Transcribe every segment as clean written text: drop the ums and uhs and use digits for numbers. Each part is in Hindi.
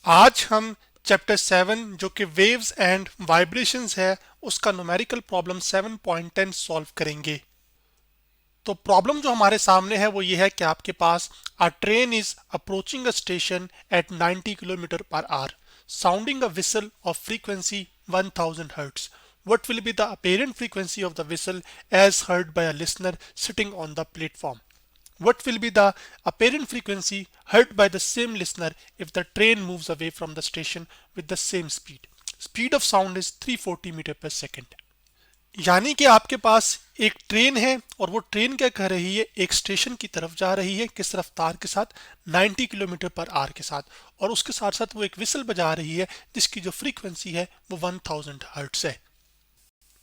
आज हम चैप्टर 7 जो कि वेव्स एंड वाइब्रेशंस है उसका न्यूमेरिकल प्रॉब्लम 7.10 सॉल्व करेंगे। तो प्रॉब्लम जो हमारे सामने है वो ये है कि आपके पास a train is approaching a station at 90 kilometer per hour sounding a whistle of frequency 1000 hertz. What will be the apparent frequency of the whistle as heard by a listener sitting on the platform? What will be the apparent frequency heard by the same listener if the train moves away from the station with the same speed? Speed of sound is 340 metre पर सेकेंड। यानी कि आपके पास एक ट्रेन है और वो ट्रेन क्या कर रही है, एक स्टेशन की तरफ जा रही है किस रफ्तार के साथ, 90 किलोमीटर पर आवर के साथ, और उसके साथ साथ वो एक विसल बजा रही है जिसकी जो फ्रीक्वेंसी है वो 1000 हर्ट्ज है।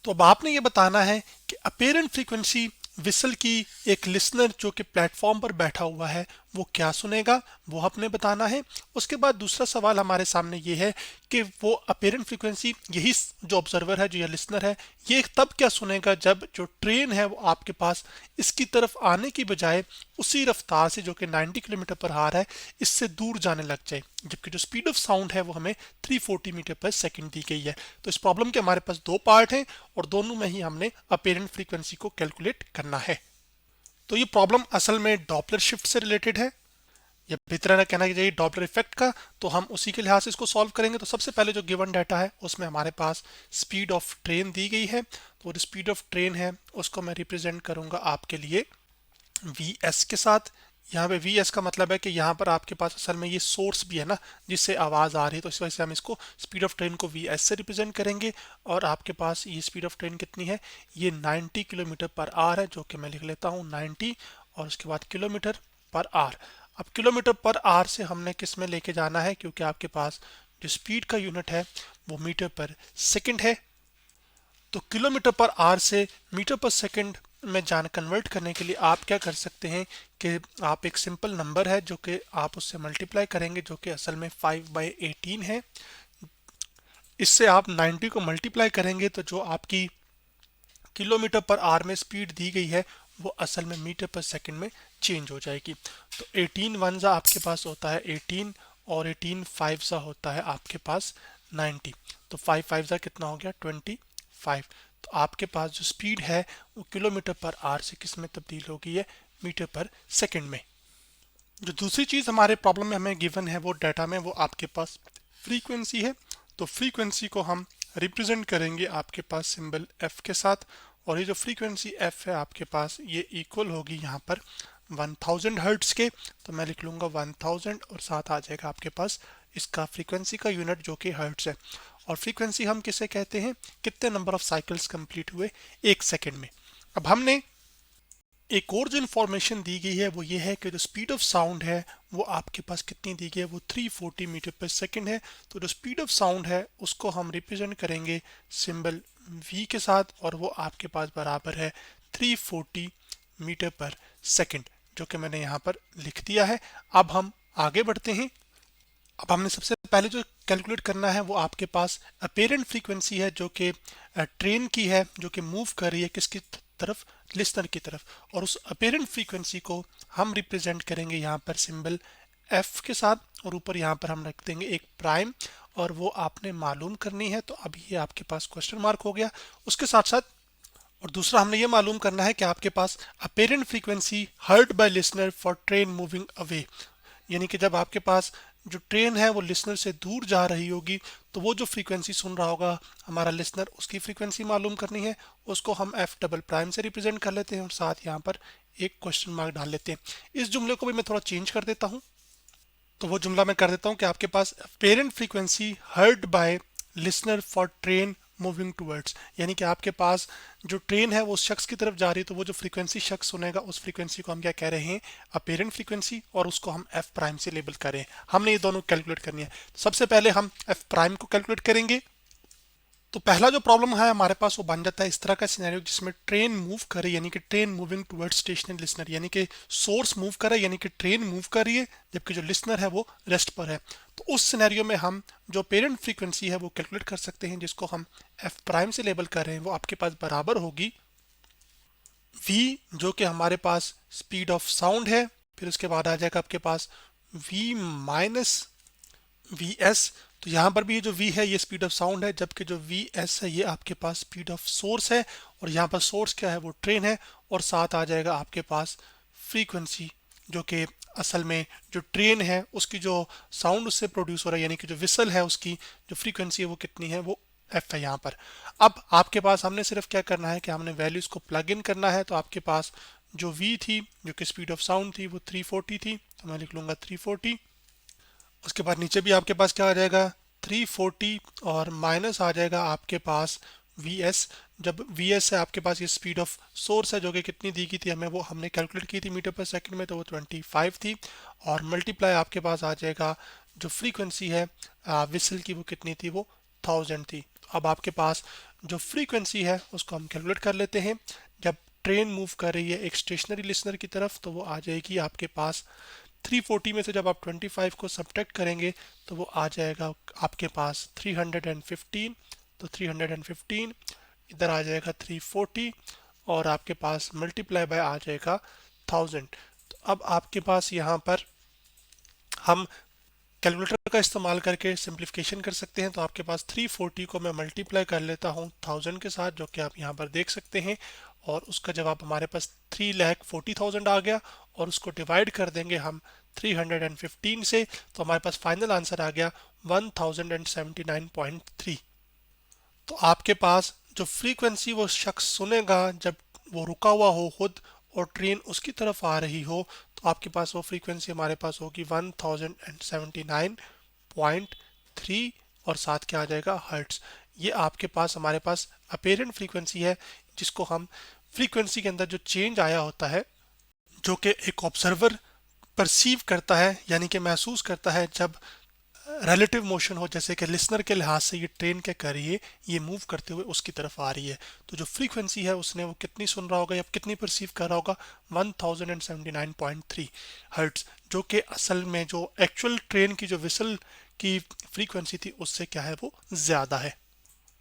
तो अब आपने ये बताना है कि अपेरेंट फ्रीक्वेंसी विसल की एक लिसनर जो कि प्लेटफॉर्म पर बैठा हुआ है वो क्या सुनेगा, वो आपने बताना है। उसके बाद दूसरा सवाल हमारे सामने ये है कि वो अपेरेंट फ्रीक्वेंसी यही जो ऑब्जर्वर है, जो ये लिसनर है, ये तब क्या सुनेगा जब जो ट्रेन है वो आपके पास इसकी तरफ आने की बजाय उसी रफ्तार से जो कि 90 किलोमीटर पर आ रहा है इससे दूर जाने लग जाए, जबकि जो स्पीड ऑफ साउंड है वो हमें 340 मीटर पर सेकंड दी गई है। तो इस प्रॉब्लम के हमारे पास दो पार्ट हैं और दोनों में ही हमने अपेरेंट फ्रीक्वेंसी को कैलकुलेट करना है। तो ये प्रॉब्लम असल में डॉपलर शिफ्ट से रिलेटेड है, या बेहतर कहना चाहिए डॉपलर इफेक्ट का। तो हम उसी के लिहाज से इसको सॉल्व करेंगे। तो सबसे पहले जो गिवन डाटा है उसमें हमारे पास स्पीड ऑफ ट्रेन दी गई है, तो स्पीड ऑफ ट्रेन है उसको मैं रिप्रेजेंट करूंगा आपके लिए वी एस के साथ। यहाँ पे वी एस का मतलब है कि यहाँ पर आपके पास असल में ये सोर्स भी है ना जिससे आवाज़ आ रही है, तो इस वजह से हम इसको स्पीड ऑफ ट्रेन को वी एस से रिप्रेजेंट करेंगे। और आपके पास ये स्पीड ऑफ ट्रेन कितनी है, ये 90 किलोमीटर पर आवर है, जो कि मैं लिख लेता हूँ 90 और उसके बाद किलोमीटर पर आवर। अब किलोमीटर पर आवर से हमने किस में लेके जाना है, क्योंकि आपके पास जो स्पीड का यूनिट है वो मीटर पर सेकंड है। तो किलोमीटर पर आवर से मीटर पर सेकंड में जान कन्वर्ट करने के लिए आप क्या कर सकते हैं कि आप एक सिंपल नंबर है जो कि आप उससे मल्टीप्लाई करेंगे, जो कि असल में 5/18 है। इससे आप 90 को मल्टीप्लाई करेंगे तो जो आपकी किलोमीटर पर आवर में स्पीड दी गई है वो असल में मीटर पर सेकंड में चेंज हो जाएगी। तो 18 वन सा आपके पास होता है 18 और 18 फाइव सा होता है आपके पास 90। तो 5 फाइव सा कितना हो गया 25। तो आपके पास जो स्पीड है वो किलोमीटर पर आवर से किस में तब्दील हो गई है, मीटर पर सेकंड में। जो दूसरी चीज़ हमारे प्रॉब्लम में हमें गिवन है वो डाटा में वो आपके पास फ्रीक्वेंसी है। तो फ्रीक्वेंसी को हम रिप्रेजेंट करेंगे आपके पास सिंबल एफ के साथ, और ये जो फ्रीक्वेंसी एफ है आपके पास ये इक्वल होगी यहाँ पर 1000 हर्ट्स के। तो मैं लिख लूँगा 1000 और साथ आ जाएगा आपके पास इसका फ्रीक्वेंसी का यूनिट जो कि हर्ट्स है। और फ्रीक्वेंसी हम किसे कहते हैं, कितने नंबर ऑफ साइकिल्स कंप्लीट हुए एक सेकेंड में। अब हमने एक और जो इन्फॉर्मेशन दी गई है वो ये है कि जो स्पीड ऑफ साउंड है वो आपके पास कितनी दी गई है, वो 340 मीटर पर सेकंड है। तो जो स्पीड ऑफ साउंड है उसको हम रिप्रेजेंट करेंगे सिंबल v के साथ, और वो आपके पास बराबर है 340 मीटर पर सेकंड, जो कि मैंने यहाँ पर लिख दिया है। अब हम आगे बढ़ते हैं। अब हमने सबसे पहले जो कैलकुलेट करना है वो आपके पास अपेरेंट फ्रीक्वेंसी है जो कि ट्रेन की है, जो कि मूव कर रही है किसकी तरफ, लिसनर की तरफ। और उस अपेरेंट फ्रीक्वेंसी को हम रिप्रेजेंट करेंगे यहाँ पर सिंबल एफ के साथ, और ऊपर यहाँ पर हम रख देंगे एक प्राइम, और वो आपने मालूम करनी है। तो अभी ये आपके पास क्वेश्चन मार्क हो गया। उसके साथ साथ और दूसरा हमने ये मालूम करना है कि आपके पास apparent frequency heard by listener for train moving away, यानी कि जब आपके पास जो ट्रेन है वो लिसनर से दूर जा रही होगी तो वो जो फ्रीक्वेंसी सुन रहा होगा हमारा लिसनर, उसकी फ्रीक्वेंसी मालूम करनी है। उसको हम एफ डबल प्राइम से रिप्रेजेंट कर लेते हैं और साथ यहाँ पर एक क्वेश्चन मार्क डाल लेते हैं। इस जुमले को भी मैं थोड़ा चेंज कर देता हूँ। तो वो जुमला मैं कर देता हूँ कि आपके पास apparent frequency heard by listener for train moving towards, यानी कि आपके पास जो ट्रेन है वो उस शख्स की तरफ जा रही है, तो वो जो फ्रीक्वेंसी शख्स सुनेगा उस फ्रीक्वेंसी को हम क्या कह रहे हैं, अपेरेंट फ्रीक्वेंसी, और उसको हम एफ प्राइम से लेबल कर रहे हैं। हमने ये दोनों कैलकुलेट करनी है। तो सबसे पहले हम एफ प्राइम को कैलकुलेट करेंगे। तो पहला जो प्रॉब्लम है हमारे पास वो बन जाता है इस तरह का सिनेरियो जिसमें ट्रेन मूव कर रही है, यानी कि train moving towards station listener, यानी कि सोर्स मूव कर रहा है, यानी कि ट्रेन मूव कर रही है जबकि जो लिसनर है वो रेस्ट पर है। तो उस सिनेरियो में हम जो पेरेंट फ्रीक्वेंसी है वो कैलकुलेट कर सकते हैं, जिसको हम एफ प्राइम से लेबल कर रहे हैं। वो आपके पास बराबर होगी v, जो कि हमारे पास स्पीड ऑफ साउंड है, फिर उसके बाद आ जाएगा आपके पास v माइनस वी एस। तो यहाँ पर भी ये जो v है ये स्पीड ऑफ साउंड है, जबकि जो वी एस है ये आपके पास स्पीड ऑफ सोर्स है। और यहाँ पर सोर्स क्या है, वो ट्रेन है। और साथ आ जाएगा आपके पास फ्रीक्वेंसी, जो कि असल में जो ट्रेन है उसकी जो साउंड उससे प्रोड्यूस हो रहा है, यानी कि जो विसल है उसकी जो फ्रीक्वेंसी है वो कितनी है, वो एफ है यहाँ पर। अब आपके पास हमने सिर्फ क्या करना है कि हमने वैल्यूज को प्लग इन करना है। तो आपके पास जो v थी, जो कि स्पीड ऑफ साउंड थी, वो 340 थी, तो मैं लिख लूंगा 340। उसके बाद नीचे भी आपके पास क्या आ जाएगा, 340, और माइनस आ जाएगा आपके पास Vs। जब Vs है आपके पास ये स्पीड ऑफ सोर्स है, जो कि कितनी दी गई थी हमें, वो हमने कैलकुलेट की थी मीटर पर सेकंड में, तो वो 25 थी। और मल्टीप्लाई आपके पास आ जाएगा जो फ्रीक्वेंसी है विसल की, वो कितनी थी, वो 1000 थी। अब आपके पास जो फ्रीक्वेंसी है उसको हम कैलकुलेट कर लेते हैं। जब ट्रेन मूव कर रही है एक स्टेशनरी लिसनर की तरफ, तो वो आ जाएगी आपके पास 340 में से जब आप 25 को सब्ट्रैक्ट करेंगे तो वो आ जाएगा आपके पास 315। तो 315 इधर आ जाएगा 340, और आपके पास मल्टीप्लाई बाय आ जाएगा 1000। तो अब आपके पास यहाँ पर हम कैलकुलेटर का इस्तेमाल करके सिंप्लीफिकेशन कर सकते हैं। तो आपके पास 340 को मैं मल्टीप्लाई कर लेता हूँ 1000 के साथ, जो कि आप यहाँ पर देख सकते हैं। और उसका जवाब हमारे पास 3,40,000 आ गया, और उसको डिवाइड कर देंगे हम 315 से, तो हमारे पास फाइनल आंसर आ गया 1079.3। तो आपके पास जो फ्रीक्वेंसी वो शख्स सुनेगा जब वो रुका हुआ हो खुद और ट्रेन उसकी तरफ आ रही हो, तो आपके पास वो फ्रीक्वेंसी हमारे पास होगी 1079.3, और साथ क्या आ जाएगा, हर्ट्स। ये आपके पास हमारे पास अपेरेंट फ्रीक्वेंसी है, जिसको हम फ्रीक्वेंसी के अंदर जो चेंज आया होता है, जो कि एक ऑब्जर्वर परसीव करता है, यानी कि महसूस करता है जब रिलेटिव मोशन हो, जैसे कि लिसनर के लिहाज से ये ट्रेन के करिए ये मूव करते हुए उसकी तरफ आ रही है। तो जो फ्रीक्वेंसी है उसने वो कितनी सुन रहा होगा या कितनी परसीव कर रहा होगा, 1079.3 हर्ट्स, जो कि असल में जो एक्चुअल ट्रेन की जो विसल की फ्रीक्वेंसी थी उससे क्या है, वो ज़्यादा है।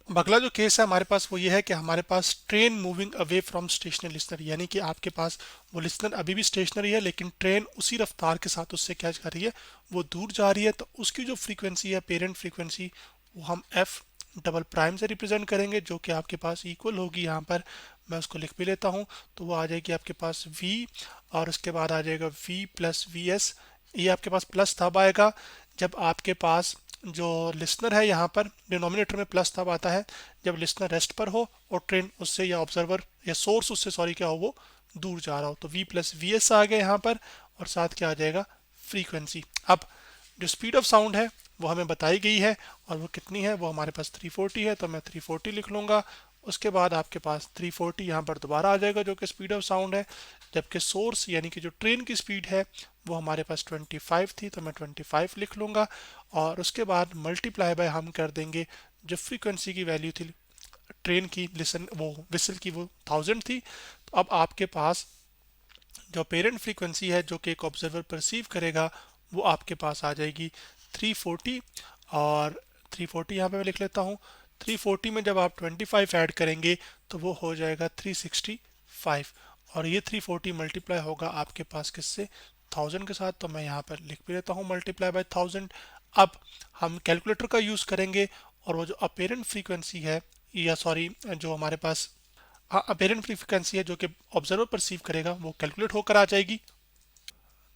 अब अगला जो केस है हमारे पास वो ये है कि हमारे पास train moving away from stationary listener, यानी कि आपके पास वो लिसनर अभी भी स्टेशनरी है, लेकिन ट्रेन उसी रफ्तार के साथ उससे क्या कर रही है, वो दूर जा रही है। तो उसकी जो फ्रीक्वेंसी है, पेरेंट फ्रीक्वेंसी, वो हम एफ डबल प्राइम से रिप्रेजेंट करेंगे, जो कि आपके पास इक्वल होगी, यहाँ पर मैं उसको लिख भी लेता हूँ। तो वो आ जाएगी आपके पास v, और उसके बाद आ जाएगा v प्लस वी एस। ये आपके पास प्लस तब आएगा जब आपके पास जो लिसनर है, यहाँ पर डिनोमिनेटर में प्लस तब आता है जब लिसनर रेस्ट पर हो और ट्रेन उससे या ऑब्जर्वर या सोर्स उससे सॉरी क्या हो, वो दूर जा रहा हो। तो v प्लस वी एस आ गया यहाँ पर, और साथ क्या आ जाएगा, फ्रीक्वेंसी। अब जो स्पीड ऑफ साउंड है वो हमें बताई गई है, और वो कितनी है, वो हमारे पास 340 है, तो मैं 340 लिख लूँगा। उसके बाद आपके पास 340 यहाँ पर दोबारा आ जाएगा, जो कि स्पीड ऑफ साउंड है, जबकि सोर्स यानी कि जो ट्रेन की स्पीड है वो हमारे पास 25 थी, तो मैं 25 लिख लूँगा। और उसके बाद मल्टीप्लाई बाय हम कर देंगे जो फ्रीक्वेंसी की वैल्यू थी ट्रेन की, लिसन वो विसल की, वो 1000 थी। तो अब आपके पास जो पेरेंट फ्रीक्वेंसी है जो कि एक ऑब्जर्वर परसीव करेगा, वो आपके पास आ जाएगी 340। और 340 यहाँ पे मैं लिख लेता हूँ। 340 में जब आप 25 ऐड करेंगे तो वो हो जाएगा 365, और ये 340 मल्टीप्लाई होगा आपके पास किससे, 1000 के साथ। तो मैं यहाँ पर लिख भी लेता हूँ मल्टीप्लाई बाय 1000। अब हम कैलकुलेटर का यूज़ करेंगे, और वो जो अपेरेंट फ्रीक्वेंसी है, या सॉरी जो हमारे पास अपेरेंट फ्रीक्वेंसी है जो कि ऑब्जर्वर परसीव करेगा, वो कैलकुलेट होकर आ जाएगी।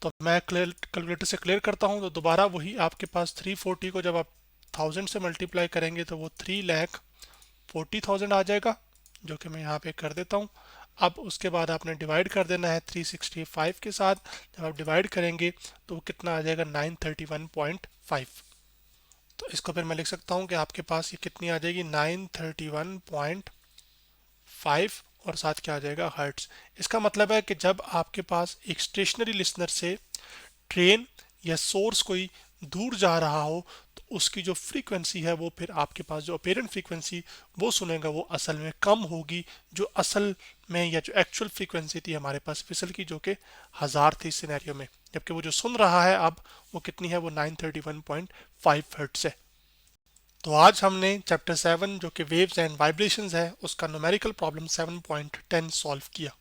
तो मैं कैलकुलेटर से क्लियर करता हूँ, तो दोबारा वही आपके पास 340 को जब आप 1000 से मल्टीप्लाई करेंगे तो वो 3,40,000 आ जाएगा, जो कि मैं यहाँ पे कर देता हूँ। अब उसके बाद आपने डिवाइड कर देना है 365 के साथ। जब आप डिवाइड करेंगे तो वो कितना आ जाएगा, 931.5। तो इसको फिर मैं लिख सकता हूँ कि आपके पास ये कितनी आ जाएगी, 931.5, और साथ क्या आ जाएगा, हर्ट्स। इसका मतलब है कि जब आपके पास एक स्टेशनरी लिसनर से ट्रेन या सोर्स कोई दूर जा रहा हो, तो उसकी जो फ्रीक्वेंसी है वो फिर आपके पास जो अपेरेंट फ्रीक्वेंसी वो सुनेगा, वो असल में कम होगी, जो असल में या जो एक्चुअल फ्रीक्वेंसी थी हमारे पास विसल की, जो कि 1000 थी सिनेरियो में, जबकि वो जो सुन रहा है अब वो कितनी है, वो 931.5 हर्ट्स है। तो आज हमने चैप्टर 7 जो कि वेव्स एंड वाइब्रेशंस है उसका न्यूमेरिकल प्रॉब्लम 7.10 सॉल्व किया।